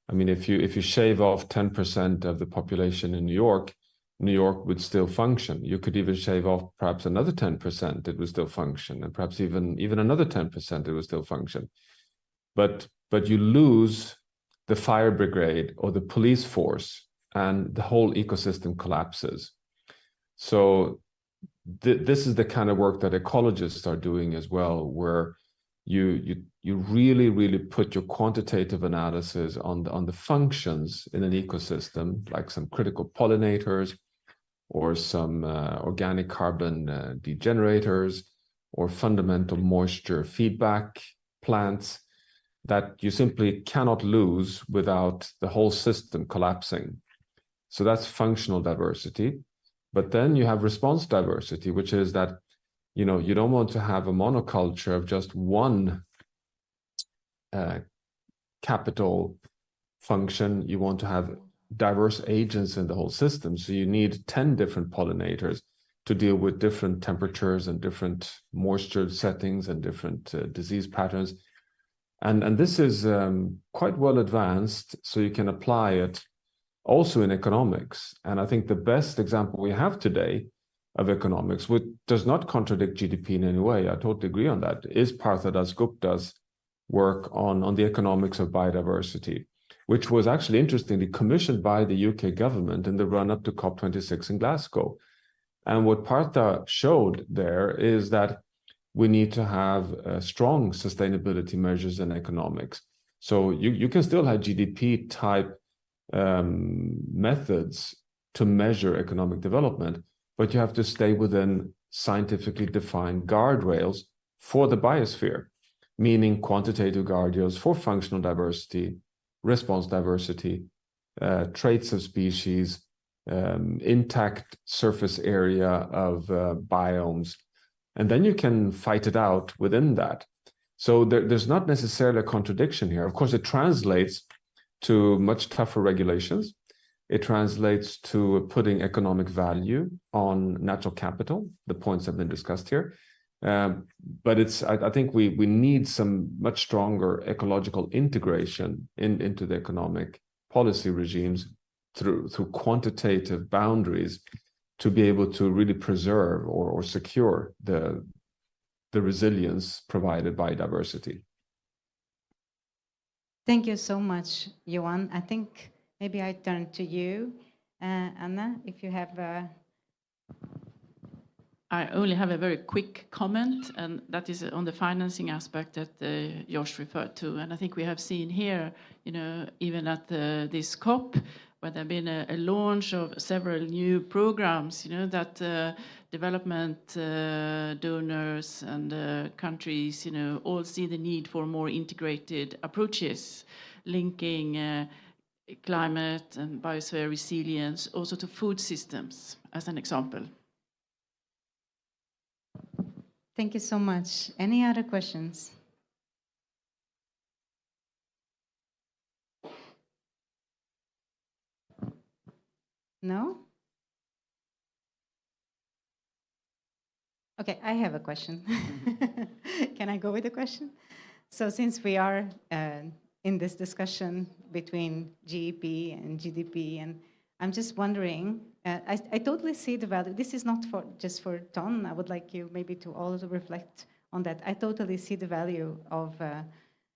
If you shave off 10% of the population in New York would still function. You could even shave off perhaps another 10%, it would still function, and perhaps even another 10%, it would still function. But you lose the fire brigade or the police force, and the whole ecosystem collapses. So this is the kind of work that ecologists are doing as well, where you really put your quantitative analysis on the functions in an ecosystem, like some critical pollinators or some organic carbon degenerators or fundamental moisture feedback plants that you simply cannot lose without the whole system collapsing. So that's functional diversity. But then you have response diversity, which is that you don't want to have a monoculture of just one capital function. You want to have diverse agents in the whole system. So you need 10 different pollinators to deal with different temperatures and different moisture settings and different disease patterns. And this is quite well advanced, so you can apply it also in economics. And I think the best example we have today of economics, which does not contradict GDP in any way, I totally agree on that, is Partha Dasgupta's work on the economics of biodiversity, which was actually interestingly commissioned by the UK government in the run-up to COP26 in Glasgow. And what Partha showed there is that we need to have strong sustainability measures in economics. So you can still have GDP type methods to measure economic development, but you have to stay within scientifically defined guardrails for the biosphere, meaning quantitative guardrails for functional diversity, response diversity, traits of species, intact surface area of biomes, and then you can fight it out within that. So there's not necessarily a contradiction here. Of course, it translates to much tougher regulations. It translates to putting economic value on natural capital, the points have been discussed here. But I think we need some much stronger ecological integration into the economic policy regimes through quantitative boundaries to be able to really preserve or secure the resilience provided by diversity. Thank you so much, Johan. I think maybe I turn to you, Anna, if you have I only have a very quick comment, and that is on the financing aspect that Josh referred to. And I think we have seen here, even at this COP, where there have been a launch of several new programs, that development donors and countries, all see the need for more integrated approaches, linking climate and biosphere resilience also to food systems, as an example. Thank you so much. Any other questions? No? Okay, I have a question. Can I go with the question? So since we are in this discussion between GEP and GDP, and I'm just wondering, I totally see the value. This is not just for Ton. I would like you maybe to also reflect on that. I totally see the value of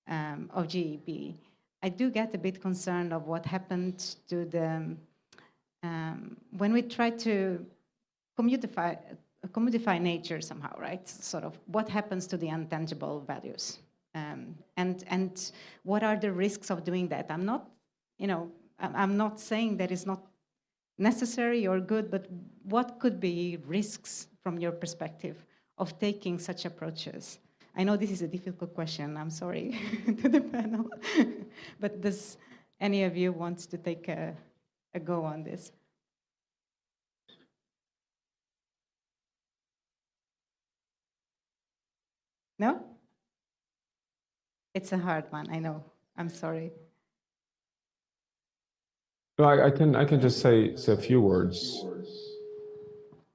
GEP. I do get a bit concerned of what happened to the when we try to commodify nature somehow, right? Sort of what happens to the intangible values, and what are the risks of doing that? I'm not saying that it's not necessary or good, but what could be risks from your perspective of taking such approaches? I know this is a difficult question. I'm sorry to the panel, but does any of you want to take a go on this? No? It's a hard one, I know. I'm sorry. No, I can just say a few words.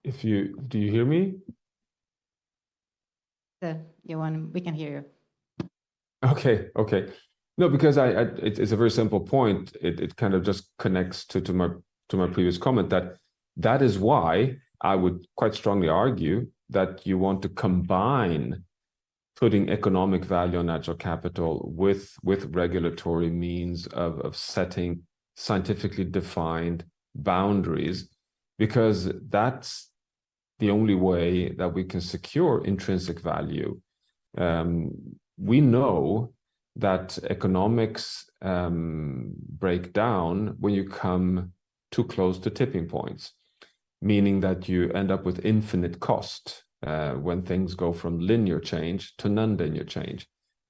Do you hear me? Johan, we can hear you. Okay. No, because it's a very simple point. It kind of just connects to my previous comment that is why I would quite strongly argue that you want to combine putting economic value on natural capital with regulatory means of setting scientifically defined boundaries, because that's the only way that we can secure intrinsic value. We know that economics break down when you come too close to tipping points, meaning that you end up with infinite cost when things go from linear change to non-linear change.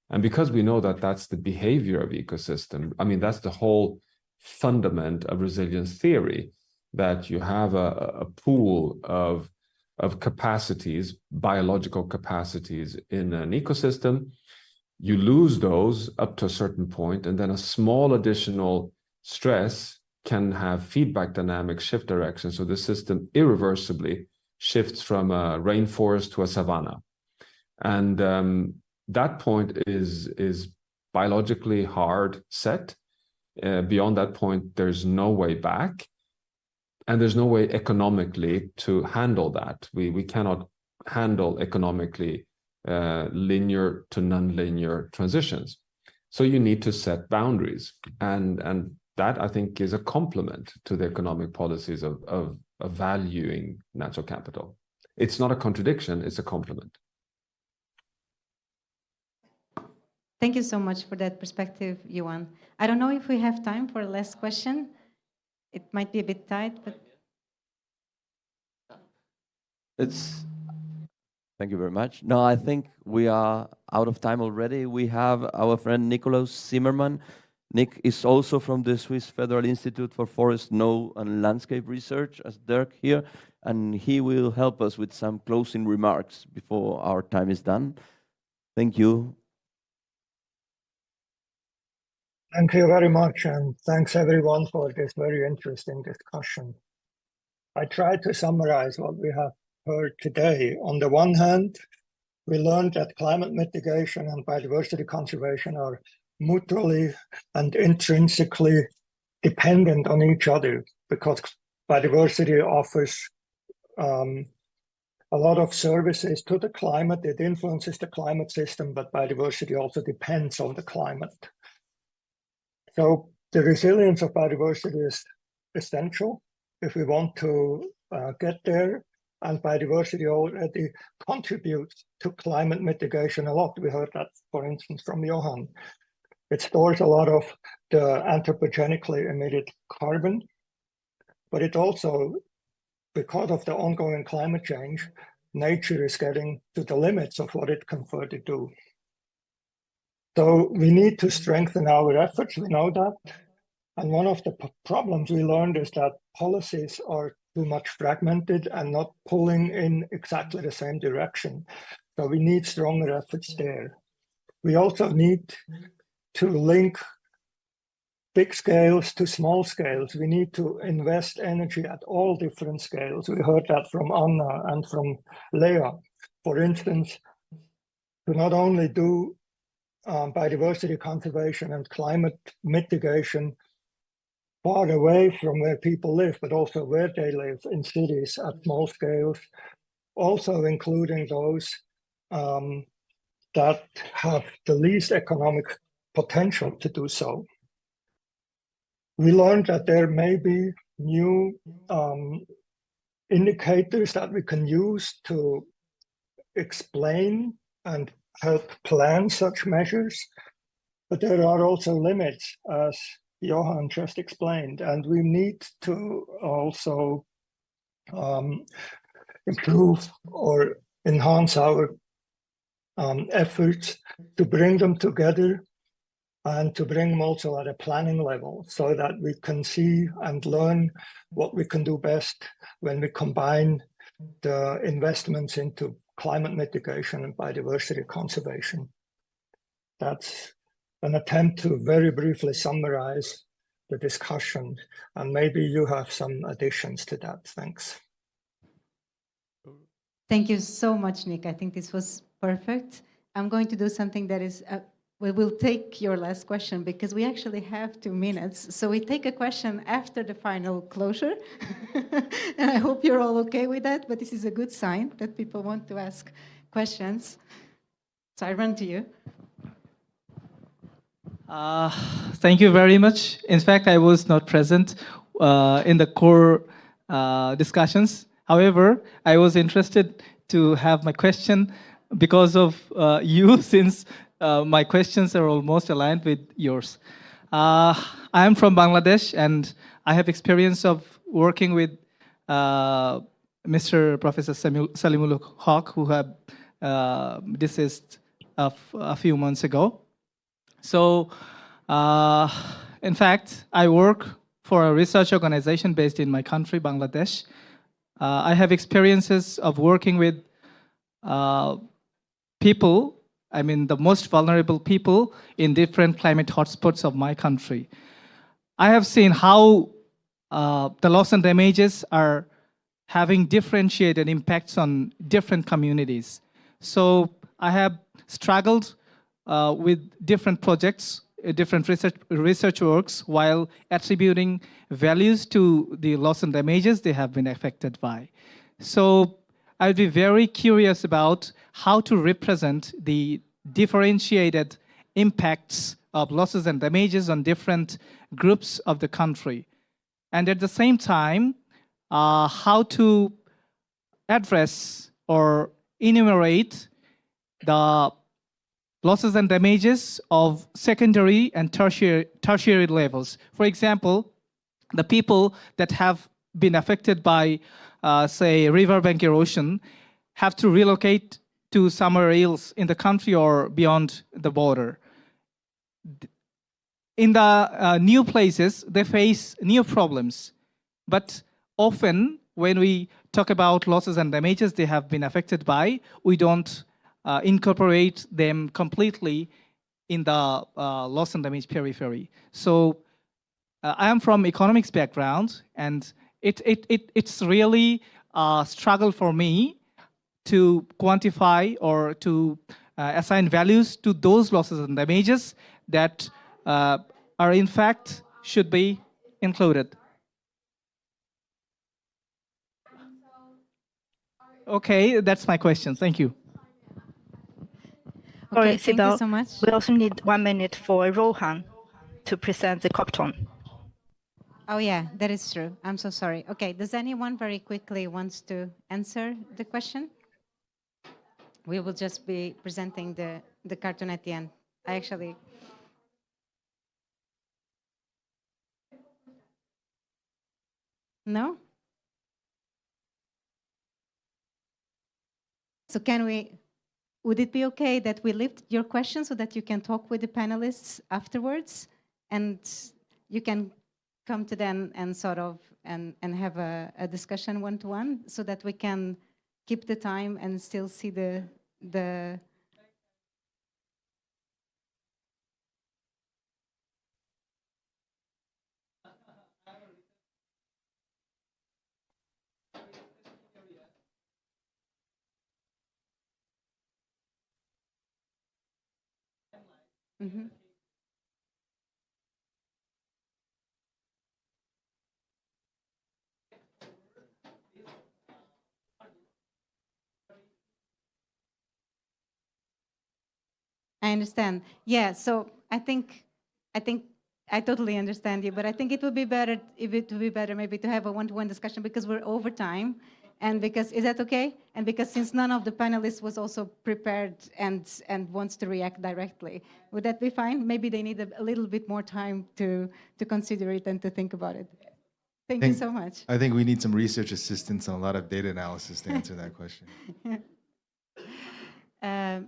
And because we know that that's the behavior of ecosystem, I mean, that's the whole fundament of resilience theory, that you have a pool of capacities, biological capacities in an ecosystem. You lose those up to a certain point, and then a small additional stress can have feedback dynamics shift direction. So the system irreversibly shifts from a rainforest to a savanna. And that point is biologically hard set. Beyond that point, there's no way back. And there's no way economically to handle that. We cannot handle economically linear to non-linear transitions. So you need to set boundaries. And that, I think, is a complement to the economic policies of valuing natural capital. It's not a contradiction, it's a complement. Thank you so much for that perspective, Johan. I don't know if we have time for a last question. It might be a bit tight, but... Thank you very much. No, I think we are out of time already. We have our friend Nikolaus Zimmermann. Nick is also from the Swiss Federal Institute for Forest, Snow and Landscape Research, as Dirk here, and he will help us with some closing remarks before our time is done. Thank you. Thank you very much, and thanks everyone for this very interesting discussion. I tried to summarize what we have heard today. On the one hand, we learned that climate mitigation and biodiversity conservation are mutually and intrinsically dependent on each other, because biodiversity offers a lot of services to the climate. It influences the climate system, but biodiversity also depends on the climate. So the resilience of biodiversity is essential if we want to get there. And biodiversity already contributes to climate mitigation a lot. We heard that, for instance, from Johan. It stores a lot of the anthropogenically emitted carbon, but it also, because of the ongoing climate change, nature is getting to the limits of what it can further do. So we need to strengthen our efforts, we know that. And one of the problems we learned is that policies are too much fragmented and not pulling in exactly the same direction. So we need stronger efforts there. We also need to link big scales to small scales. We need to invest energy at all different scales. We heard that from Anna and from Leah. For instance, to not only do biodiversity conservation and climate mitigation far away from where people live, but also where they live in cities at small scales, also including those that have the least economic potential to do so. We learned that there may be new indicators that we can use to explain and help plan such measures, but there are also limits, as Johan just explained, and we need to also improve or enhance our efforts to bring them together and to bring them also at a planning level so that we can see and learn what we can do best when we combine the investments into climate mitigation and biodiversity conservation. That's an attempt to very briefly summarize the discussion, and maybe you have some additions to that. Thanks. Thank you so much, Nick. I think this was perfect. I'm going to do something that is, we will take your last question because we actually have 2 minutes. So we take a question after the final closure. And I hope you're all okay with that, but this is a good sign that people want to ask questions. So I run to you. Thank you very much. In fact, I was not present in the core discussions. However, I was interested to have my question because of you, since my questions are almost aligned with yours. I am from Bangladesh, and I have experience of working with Mr. Professor Salimul Haq, who had deceased a few months ago. So, in fact, I work for a research organization based in my country, Bangladesh. I have experiences of working with people, I mean the most vulnerable people in different climate hotspots of my country. I have seen how the loss and damages are having differentiated impacts on different communities. So I have struggled with different projects, different research works, while attributing values to the loss and damages they have been affected by. So I would be very curious about how to represent the differentiated impacts of losses and damages on different groups of the country. And at the same time, how to address or enumerate the losses and damages of secondary and tertiary levels. For example, the people that have been affected by, say, riverbank erosion have to relocate to somewhere else in the country or beyond the border. In the new places, they face new problems. But often, when we talk about losses and damages they have been affected by, we don't incorporate them completely in the loss and damage periphery. So I am from economics background, and it's really a struggle for me to quantify or to assign values to those losses and damages that are in fact should be included. Okay, that's my question. Thank you. Sorry, Okay, thank you Sibel. so much. We also need 1 minute for Rohan to present the Copton. Oh yeah, that is true. I'm so sorry. Okay, does anyone very quickly wants to answer the question? We will just be presenting the cartoon at the end. I actually... No? So would it be okay that we lift your questions so that you can talk with the panelists afterwards? And you can come to them and sort of and have a discussion one-to-one so that we can keep the time and still see the Mm-hmm. I understand. Yeah, so I think I totally understand you, but I think it would be better maybe to have a one-to-one discussion because we're over time, and because is that okay? And because since none of the panelists was also prepared and wants to react directly, would that be fine? Maybe they need a little bit more time to consider it and to think about it. Thank you so much. I think we need some research assistance and a lot of data analysis to answer that question.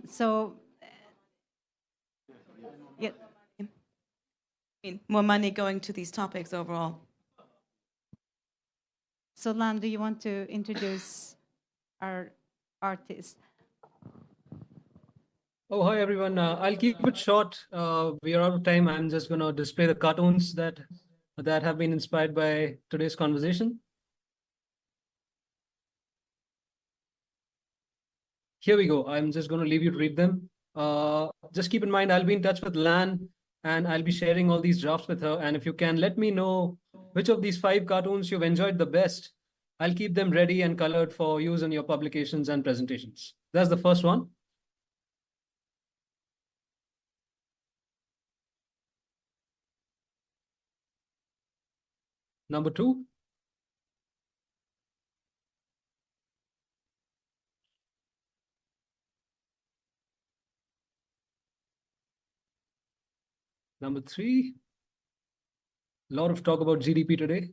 So. Yeah. I mean, more money going to these topics overall. So, Lan, do you want to introduce our artist? Oh, hi, everyone. I'll keep it short. We are out of time. I'm just going to display the cartoons that have been inspired by today's conversation. Here we go. I'm just going to leave you to read them. Just keep in mind, I'll be in touch with Lan, and I'll be sharing all these drafts with her. And if you can let me know which of these 5 cartoons you've enjoyed the best, I'll keep them ready and colored for use in your publications and presentations. That's the first one. Number 2. Number 3. A lot of talk about GDP today.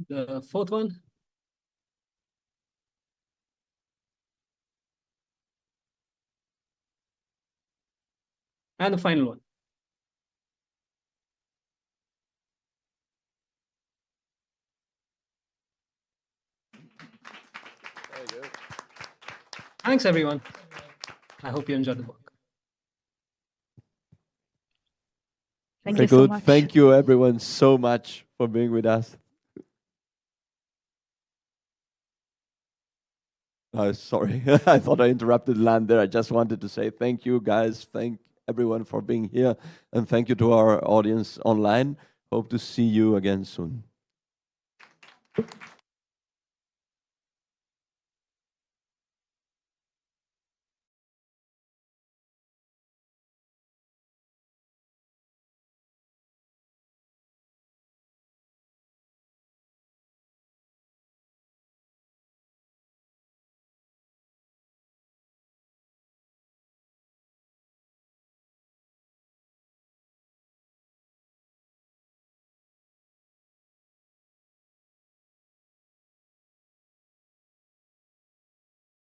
The 4th one. And the final one. Thanks, everyone. I hope you enjoyed the book. Thank Very you so good. much. Thank you, everyone, so much for being with us. Sorry, I thought I interrupted Lan there. I just wanted to say thank you, guys. Thank everyone for being here. And thank you to our audience online. Hope to see you again soon.